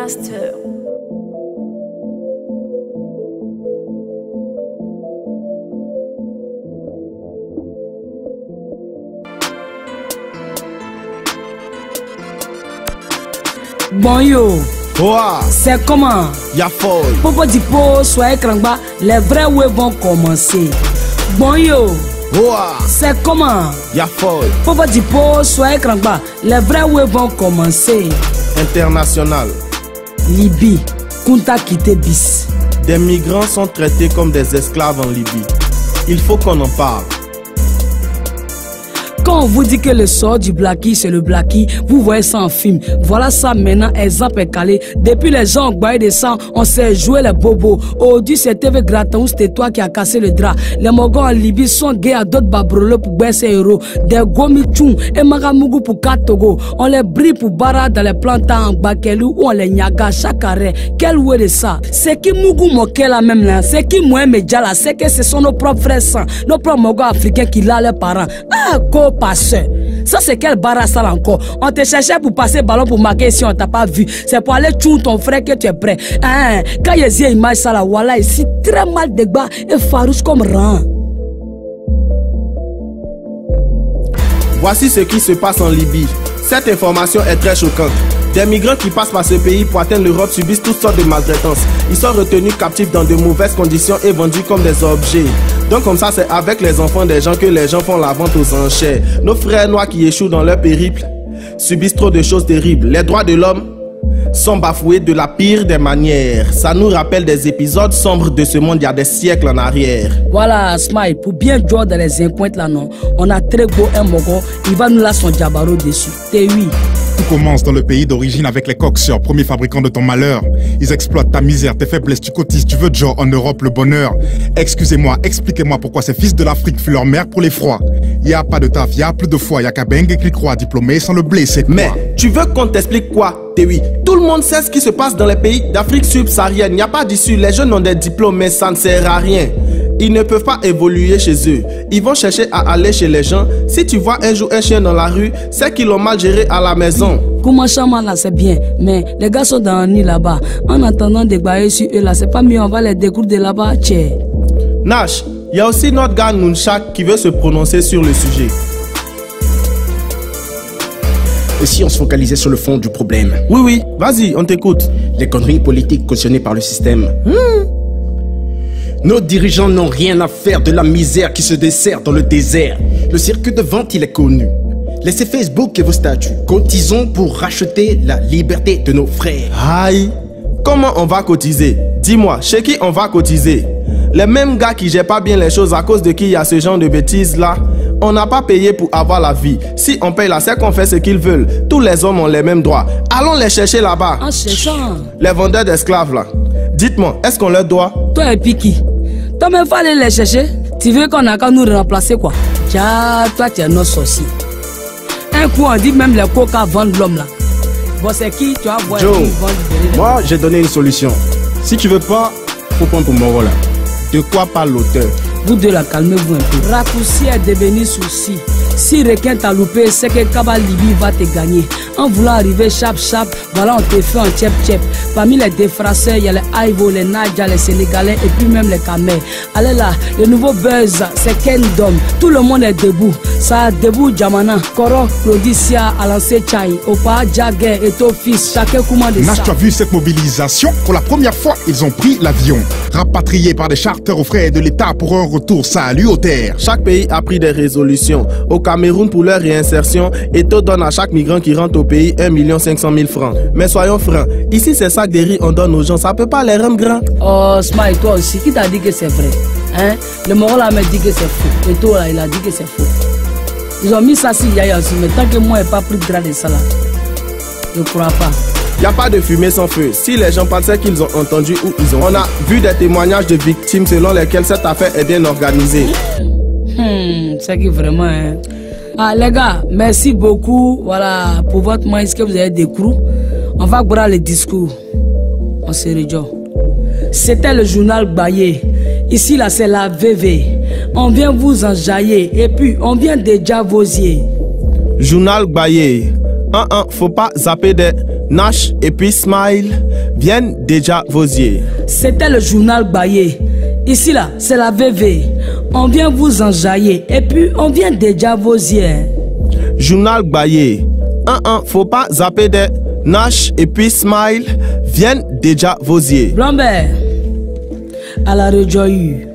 Master. Bon yo, c'est comment? Y'a folle. Popo Dipo, soyez krangba, les vrais ouais vont commencer. Bon yo, c'est comment? Y'a folle. Popo Dipo, soyez krangba, les vrais ouais vont commencer. International. Libye, Kunta Kite bis. Des migrants sont traités comme des esclaves en Libye. Il faut qu'on en parle. Quand on vous dit que le sort du Blackie, c'est le Blackie, vous voyez ça en film. Voilà ça maintenant, exemple est calé. Depuis les gens ont baillé des sangs, on s'est joué les bobos. Aujourd'hui, c'est TV Gratin ou c'était toi qui as cassé le drap. Les Mogons en Libye sont gays à d'autres babroleux pour baisser héros. Des gomichou et magamougou pour Katogo. On les brille pour Bara dans les plantains en Bakelou ou on les nyaga chaque arrêt. Quel oué de ça? C'est qui Mougou moqué là même là? C'est qui Moué Medjala? C'est que ce sont nos propres frères sang, nos propres Mogons africains qui l'a leurs parents. Ah, passeur. Ça c'est quel barrasal encore? On te cherchait pour passer ballon pour marquer si on t'a pas vu. C'est pour aller tuer ton frère que tu es prêt. Hein? Quand il y a une image ça là, voilà ici très mal de bas et farouche comme rang. Voici ce qui se passe en Libye. Cette information est très choquante. Des migrants qui passent par ce pays pour atteindre l'Europe subissent toutes sortes de maltraitances. Ils sont retenus captifs dans de mauvaises conditions et vendus comme des objets. Donc comme ça, c'est avec les enfants des gens que les gens font la vente aux enchères. Nos frères noirs qui échouent dans leur périple subissent trop de choses terribles. Les droits de l'homme sont bafoués de la pire des manières. Ça nous rappelle des épisodes sombres de ce monde il y a des siècles en arrière. Voilà, Smile, pour bien jouer dans les encointes là, non, on a très beau un mogon, il va nous lâcher son diabaro dessus. T'es oui. Tout commence dans le pays d'origine avec les coxeurs, premiers fabricants de ton malheur. Ils exploitent ta misère, tes faiblesses, tu cotises, tu veux genre en Europe le bonheur. Excusez-moi, expliquez-moi pourquoi ces fils de l'Afrique fuient leur mère pour les froids. Y a pas de taf, y a plus de foi, y a qu'à bengue qui croit, diplômé sans le blé, c'est quoi? Mais tu veux qu'on t'explique quoi? Oui, tout le monde sait ce qui se passe dans les pays d'Afrique subsaharienne. Il n'y a pas d'issue, les jeunes ont des diplômes mais ça ne sert à rien. Ils ne peuvent pas évoluer chez eux. Ils vont chercher à aller chez les gens. Si tu vois un jour un chien dans la rue, c'est qu'ils l'ont mal géré à la maison. Comment chama là c'est bien, mais les gars sont dans un nid là-bas. En attendant de bailler sur eux là, c'est pas mieux, on va les découvrir de là-bas, tchè. Nash, il y a aussi notre gars Nunchak qui veut se prononcer sur le sujet. Et si on se focalisait sur le fond du problème? Oui, vas-y, on t'écoute. Les conneries politiques cautionnées par le système. Nos dirigeants n'ont rien à faire de la misère qui se dessert dans le désert. Le circuit de vente, il est connu. Laissez Facebook et vos statuts. Cotisons pour racheter la liberté de nos frères. Aïe, comment on va cotiser? Dis-moi, chez qui on va cotiser? Les mêmes gars qui gèrent pas bien les choses à cause de qui il y a ce genre de bêtises là. On n'a pas payé pour avoir la vie. Si on paye là, c'est qu'on fait ce qu'ils veulent. Tous les hommes ont les mêmes droits. Allons les chercher là-bas. En cherchant. Les vendeurs d'esclaves là. Dites-moi, est-ce qu'on leur doit? Toi et Piki, toi même fallait les chercher. Tu veux qu'on a qu'à nous remplacer quoi? Tiens, toi tu es notre sorcier. Un coup on dit même les coca vendent l'homme là. Bon c'est qui tu vas voir? Joe, moi j'ai donné une solution. Si tu veux pas, faut prendre pour Moro là. De quoi parle l'auteur? Vous deux là, calmez-vous un peu. Raccourci est devenu souci. Si requin t'a loupé, c'est que Kaba Libye va te gagner. En voulant arriver chap, voilà on te fait un tchep. Parmi les défraceurs, il y a les Aïvo, les Nadja, les Sénégalais et puis même les Kamers. Allez là, le nouveau buzz, c'est Kendom. Tout le monde est debout. Ça debout Jamana, Koro, Rodicia, Alancé Chai, Opa, Jagger et ton fils, chacun commande ça. Nash, tu as vu cette mobilisation? Pour la première fois, ils ont pris l'avion. Rapatriés par des charters aux frais de l'État pour un retour salut aux terres. Chaque pays a pris des résolutions. Au Cameroun, pour leur réinsertion, Eto donne à chaque migrant qui rentre au pays 1 500 000 francs. Mais soyons francs, ici c'est sacs de riz on donne aux gens, ça peut pas les rendre grands. Oh, Smile, toi aussi, qui t'a dit que c'est vrai? Hein? Le Moro là m'a dit que c'est faux. Et toi là, il a dit que c'est faux. Ils ont mis ça si Yaya aussi, mais tant que moi j'ai pas pris de gras de ça là, je crois pas. Il n'y a pas de fumée sans feu. Si les gens pensaient qu'ils ont entendu ou ils ont... On a vu des témoignages de victimes selon lesquels cette affaire est bien organisée. C'est qui vraiment, hein? Ah les gars, merci beaucoup, voilà, pour votre main, est-ce que vous avez des crous? On va boire le discours. On se rejoint. C'était le journal Baye. Ici là c'est la VV. On vient vous enjailler et puis on vient déjà vosier. Journal Baye. Faut pas zapper des Nash et puis Smile viennent déjà vos yeux. C'était le journal Bayé. Ici là, c'est la VV. On vient vous enjailler et puis on vient déjà vos yeux. Journal Bayé. Faut pas zapper des Nash et puis Smile viennent déjà vos yeux. Blambert, à la rejoyure.